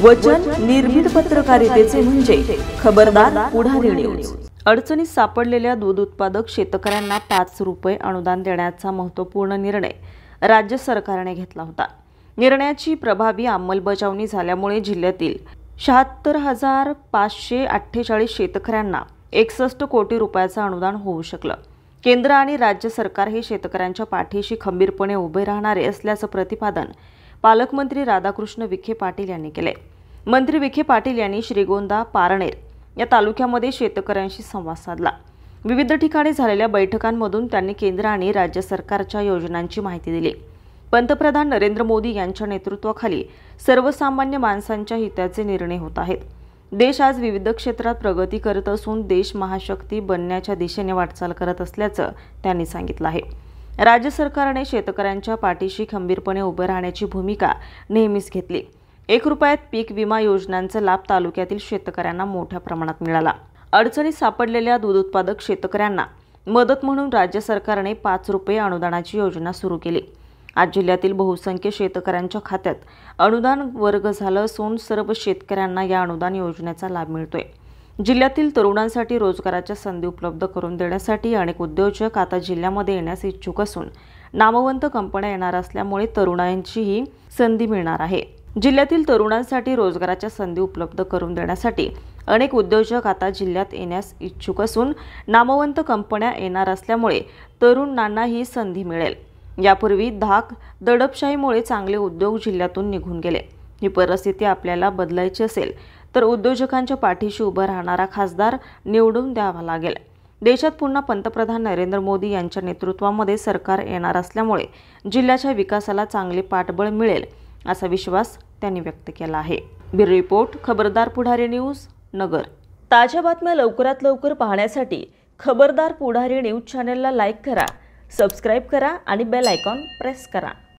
वचन निर्भीड पत्रकारितेचे म्हणजे खबरदार पुढारी न्यूज। अडचणीत सापडलेल्या दूध उत्पादक शेतकऱ्यांना 5 रुपये अनुदान देण्याचा महत्त्वपूर्ण निर्णय राज्य सरकारने घेतला होता। निर्णयाची प्रभावी अंमलबजावणी झाल्यामुळे जिल्ह्यातील 76,548 शेतकऱ्यांना 61 कोटी रुपयाचं अनुदान होऊ शकलं। केंद्र आणि राज्य सरकार हे शेतकऱ्यांच्या पाठीशी खंबीरपणे उभे राहणारे असल्याचं प्रतिपादन पालकमंत्री राधाकृष्ण विखे पाटील यांनी केले। मंत्री विखे पाटील यांनी श्रीगोंदा, पारनेर या तालुक्यामध्ये शेतकऱ्यांशी संवाद साधला। विविध ठिकाणी झालेल्या बैठकांमधून त्यांनी केंद्र आणि राज्य सरकारच्या योजनांची माहिती दिली। पंतप्रधान नरेंद्र मोदी यांच्या नेतृत्वाखाली सर्वसामान्य माणसांच्या हिताचे निर्णय होत आहेत। देश आज विविध क्षेत्रात प्रगती करत असून देश महाशक्ती बनण्याच्या दिशेने वाटचाल करत असल्याचं त्यांनी सांगितलं आहे। राज्य सरकारने शेतकऱ्यांच्या पाठीशी खंबीरपणे उभे राहण्याची भूमिका नेहमीच घेतली। 1 रुपयात पीक विमा योजनांचा लाभ तालुक्यातील शेतकऱ्यांना मोठ्या प्रमाणात मिळाला। अडचणीत सापडलेल्या दूध उत्पादक शेतकऱ्यांना मदत म्हणून राज्य सरकारने 5 रुपये अनुदानाची योजना सुरू केली। आज जिल्ह्यातील बहुसंख्य शेतकऱ्यांच्या खात्यात अनुदान वर्ग झालं असून सर्व शेतकऱ्यांना या अनुदान योजनेचा लाभ मिळतोय। जिल्ह्यातील तरुणांसाठी रोजगाराच्या संधी उपलब्ध करून देण्यासाठी अनेक उद्योजक आता जिल्ह्यामध्ये येण्यास इच्छुक असून नामवंत कंपन्या येणार असल्यामुळे तरुणांचीही संधी मिळणार आहे। जिल्ह्यातील तरुणांसाठी रोजगाराच्या संधी उपलब्ध करून देण्यासाठी अनेक उद्योजक आता जिल्ह्यात येण्यास इच्छुक असून नामवंत कंपन्या येणार असल्यामुळे तरुणांना ही संधी मिळेल। यापूर्वी धाक दडपशाहीमुळे चांगले उद्योग जिल्ह्यातून निघून गेले। ही परिस्थिती आपल्याला बदलायची असेल तर उद्योजकांच्या पाठीशी उभा राहणारा खासदार निवडून द्यावा लागेल। देशात पुन्हा पंतप्रधान नरेंद्र मोदी यांच्या नेतृत्वामध्ये सरकार येणार असल्यामुळे जिल्ह्याच्या विकासाला चांगले पाठबळ मिळेल असा विश्वास त्यांनी व्यक्त केला आहे। ब्युरो रिपोर्ट, खबरदार पुढारी न्यूज, नगर। ताज्या बातम्या लवकरात लवकर पाहण्यासाठी खबरदार पुढारी न्यूज चॅनलला लाईक करा, सबस्क्राइब करा आणि बेल आयकॉन प्रेस करा।